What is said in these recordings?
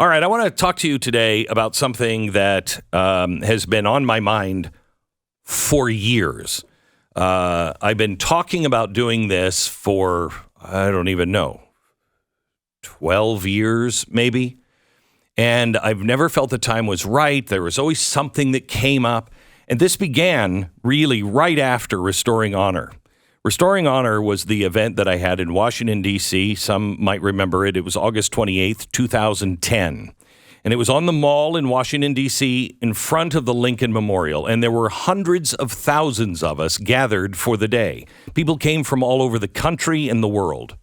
All right, I want to talk to you today about something that has been on my mind for years. I've been talking about doing this for, I don't even know, 12 years maybe. And I've never felt the time was right. There was always something that came up. And this began really right after Restoring Honor. Restoring Honor was the event that I had in Washington, D.C. Some might remember it. It was August 28th, 2010. And it was on the Mall in Washington, D.C., in front of the Lincoln Memorial. And there were hundreds of thousands of us gathered for the day. People came from all over the country and the world.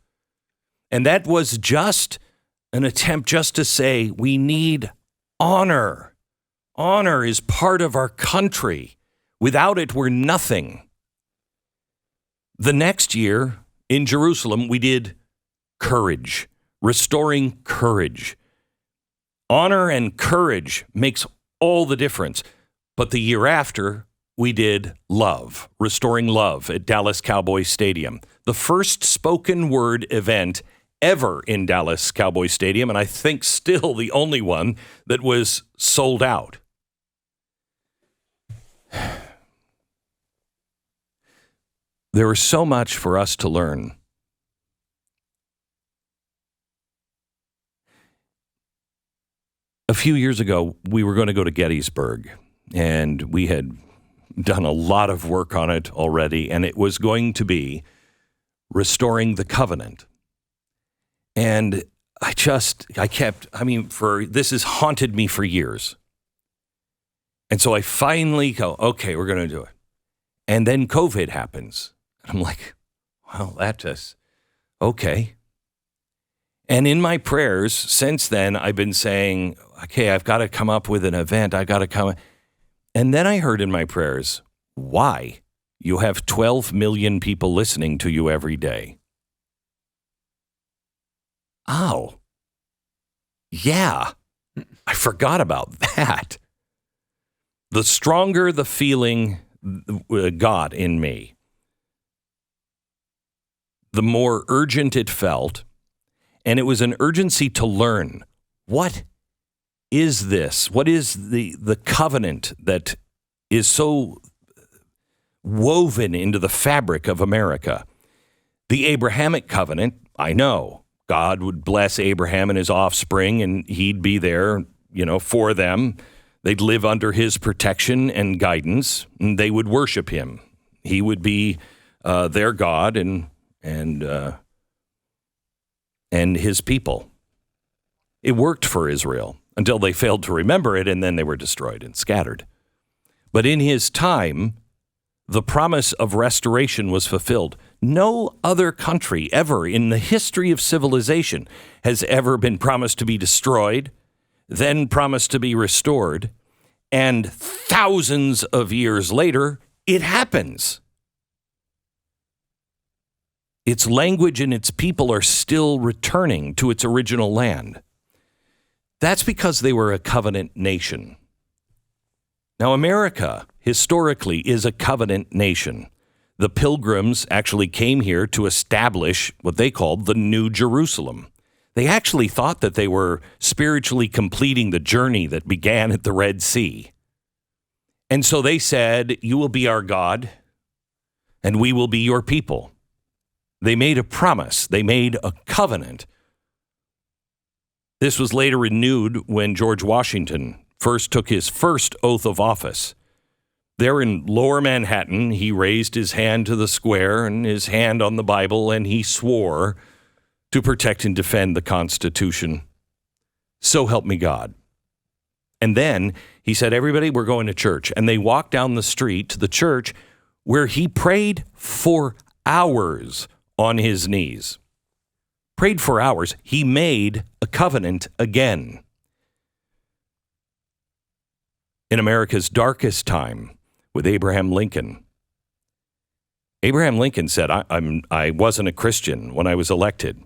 And that was just an attempt just to say we need honor. Honor is part of our country. Without it, we're nothing. The next year in Jerusalem, we did courage, restoring courage. Honor and courage makes all the difference. But the year after, we did love, restoring love at Dallas Cowboys Stadium. The first spoken word event ever in Dallas Cowboys Stadium, and I think still the only one that was sold out. There was so much for us to learn. A few years ago, we were going to go to Gettysburg, and we had done a lot of work on it already, and it was going to be restoring the covenant. And this has haunted me for years. And so I finally go, okay, we're going to do it. And then COVID happens. I'm like, well, that just, okay. And in my prayers since then, I've been saying, okay, I've got to come up with an event. I got to come. And then I heard in my prayers, why? You have 12 million people listening to you every day. Oh, yeah, I forgot about that. The stronger the feeling got in me, the more urgent it felt. And it was an urgency to learn. What is this? What is the covenant that is so woven into the fabric of America? The Abrahamic covenant, I know. God would bless Abraham and his offspring, and he'd be there, for them. They'd live under his protection and guidance, and they would worship him. He would be their God and his people. It worked for Israel until they failed to remember it, and then they were destroyed and scattered. But in his time, the promise of restoration was fulfilled. No other country ever in the history of civilization has ever been promised to be destroyed, then promised to be restored, and thousands of years later, it happens. Its language and its people are still returning to its original land. That's because they were a covenant nation. Now, America, historically, is a covenant nation. The Pilgrims actually came here to establish what they called the New Jerusalem. They actually thought that they were spiritually completing the journey that began at the Red Sea. And so they said, you will be our God, and we will be your people. They made a promise. They made a covenant. This was later renewed when George Washington first took his first oath of office. There in Lower Manhattan, he raised his hand to the square and his hand on the Bible, and he swore to protect and defend the Constitution. So help me God. And then he said, everybody, we're going to church. And they walked down the street to the church where he prayed for hours on his knees. Prayed for hours. He made a covenant again. In America's darkest time with Abraham Lincoln. Abraham Lincoln said, I wasn't a Christian when I was elected.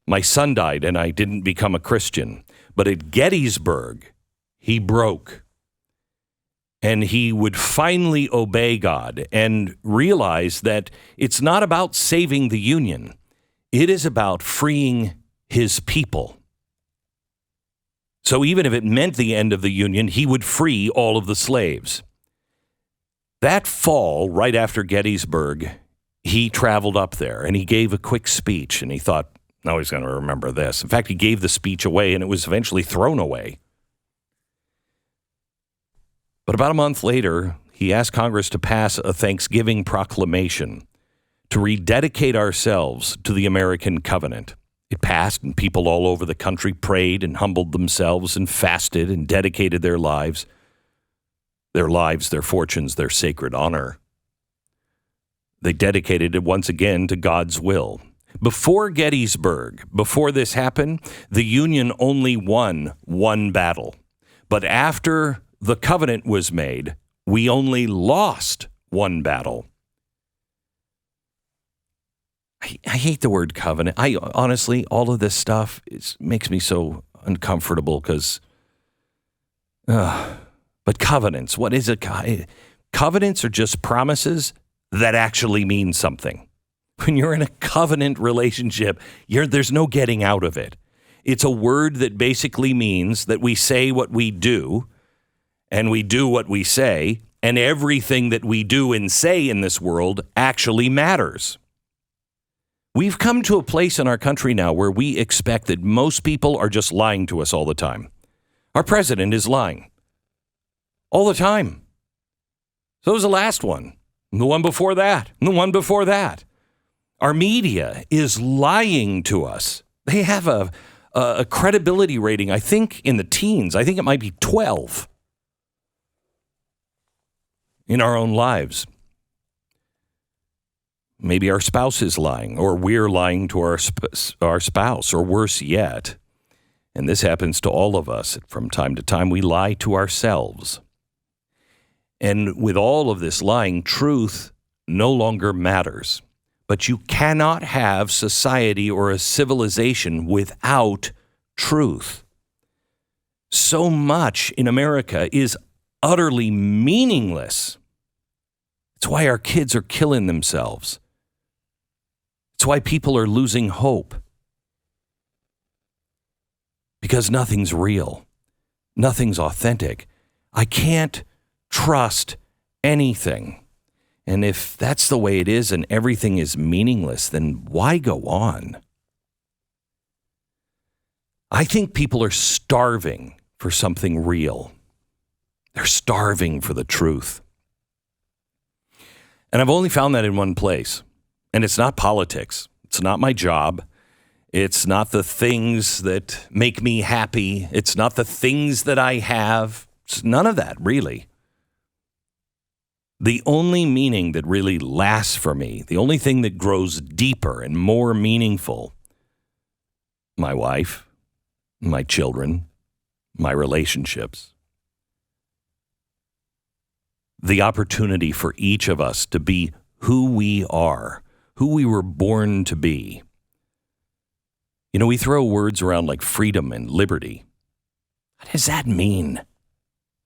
My son died and I didn't become a Christian. But at Gettysburg, he broke. And he would finally obey God and realize that it's not about saving the Union. It is about freeing his people. So even if it meant the end of the Union, he would free all of the slaves. That fall, right after Gettysburg, he traveled up there and he gave a quick speech and he thought, no, he's going to remember this. In fact, he gave the speech away and it was eventually thrown away. But about a month later, he asked Congress to pass a Thanksgiving proclamation to rededicate ourselves to the American covenant. It passed, and people all over the country prayed and humbled themselves and fasted and dedicated their lives, their fortunes, their sacred honor. They dedicated it once again to God's will. Before Gettysburg, before this happened, the Union only won one battle. But after the covenant was made, we only lost one battle. I hate the word covenant. I honestly, all of this stuff makes me so uncomfortable because, but covenants, what is it? Covenants are just promises that actually mean something. When you're in a covenant relationship, there's no getting out of it. It's a word that basically means that we say what we do and we do what we say, and everything that we do and say in this world actually matters. We've come to a place in our country now where we expect that most people are just lying to us all the time. Our president is lying all the time. So was the last one, and the one before that, and the one before that. Our media is lying to us. They have a credibility rating, I think, in the teens. I think it might be 12 in our own lives. Maybe our spouse is lying, or we're lying to our spouse, or worse yet. And this happens to all of us. From time to time, we lie to ourselves. And with all of this lying, truth no longer matters. But you cannot have society or a civilization without truth. So much in America is utterly meaningless. It's why our kids are killing themselves. It's why people are losing hope. Because nothing's real. Nothing's authentic. I can't trust anything. And if that's the way it is and everything is meaningless, then why go on? I think people are starving for something real. They're starving for the truth. And I've only found that in one place. And it's not politics. It's not my job. It's not the things that make me happy. It's not the things that I have. It's none of that, really. The only meaning that really lasts for me, the only thing that grows deeper and more meaningful, my wife, my children, my relationships, the opportunity for each of us to be who we are, who we were born to be. You know, we throw words around like freedom and liberty. What does that mean?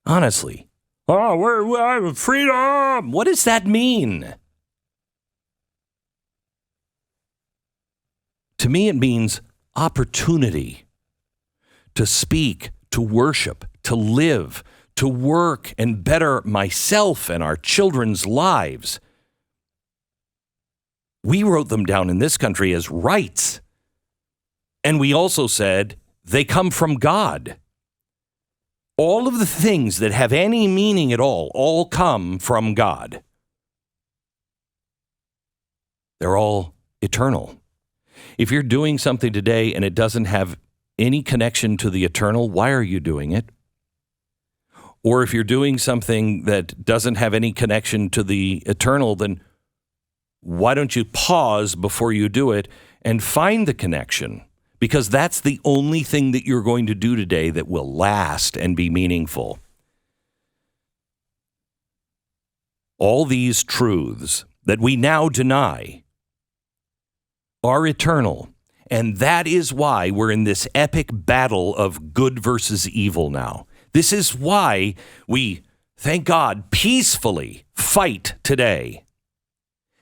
Honestly. Oh, we're freedom. What does that mean? To me, it means opportunity to speak, to worship, to live, to work and better myself and our children's lives. We wrote them down in this country as rights. And we also said they come from God. All of the things that have any meaning at all come from God. They're all eternal. If you're doing something today and it doesn't have any connection to the eternal, why are you doing it? Or if you're doing something that doesn't have any connection to the eternal, then why don't you pause before you do it and find the connection? Because that's the only thing that you're going to do today that will last and be meaningful. All these truths that we now deny are eternal. And that is why we're in this epic battle of good versus evil now. This is why we, thank God, peacefully fight today.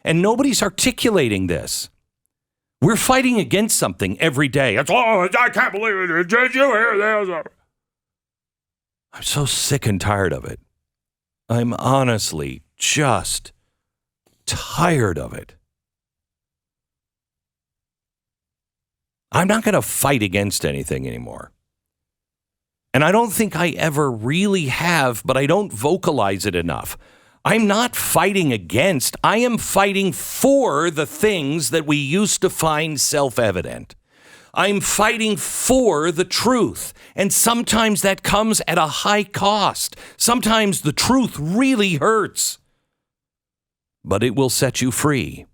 And nobody's articulating this. We're fighting against something every day. It's, I can't believe it. Did you hear this? I'm so sick and tired of it. I'm honestly just tired of it. I'm not going to fight against anything anymore. And I don't think I ever really have, but I don't vocalize it enough. I'm not fighting against, I am fighting for the things that we used to find self-evident. I'm fighting for the truth. And sometimes that comes at a high cost. Sometimes the truth really hurts. But it will set you free.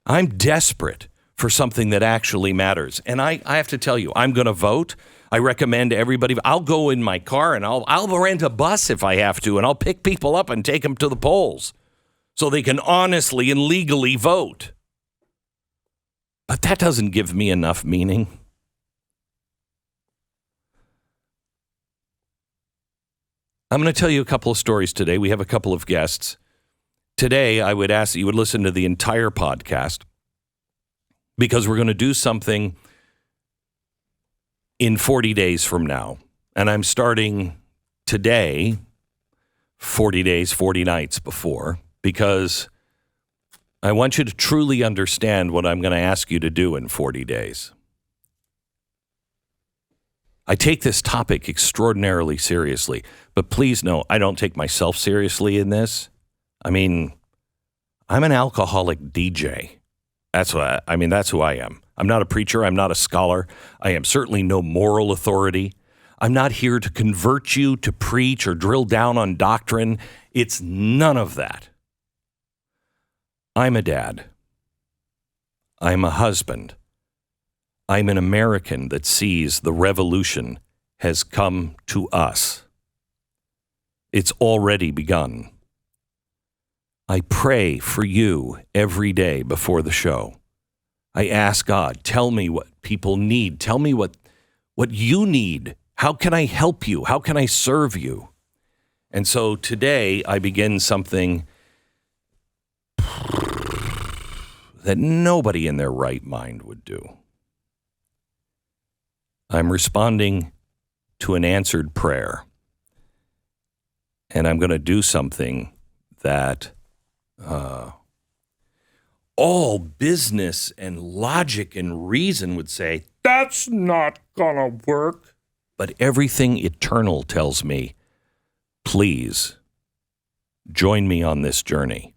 I'm desperate for something that actually matters. And I have to tell you, I'm going to vote. I recommend everybody. I'll go in my car and I'll rent a bus if I have to, and I'll pick people up and take them to the polls so they can honestly and legally vote. But that doesn't give me enough meaning. I'm going to tell you a couple of stories today. We have a couple of guests. Today, I would ask that you would listen to the entire podcast because we're going to do something in 40 days from now. And I'm starting today, 40 days, 40 nights before, because I want you to truly understand what I'm going to ask you to do in 40 days. I take this topic extraordinarily seriously, but please know I don't take myself seriously in this. I mean, I'm an alcoholic DJ. That's who I am. I'm not a preacher. I'm not a scholar. I am certainly no moral authority. I'm not here to convert you to preach or drill down on doctrine. It's none of that. I'm a dad. I'm a husband. I'm an American that sees the revolution has come to us. It's already begun. I pray for you every day before the show. I ask God, tell me what people need. Tell me what you need. How can I help you? How can I serve you? And so today I begin something that nobody in their right mind would do. I'm responding to an answered prayer. And I'm going to do something that all business and logic and reason would say, that's not going to work. But everything eternal tells me, please join me on this journey.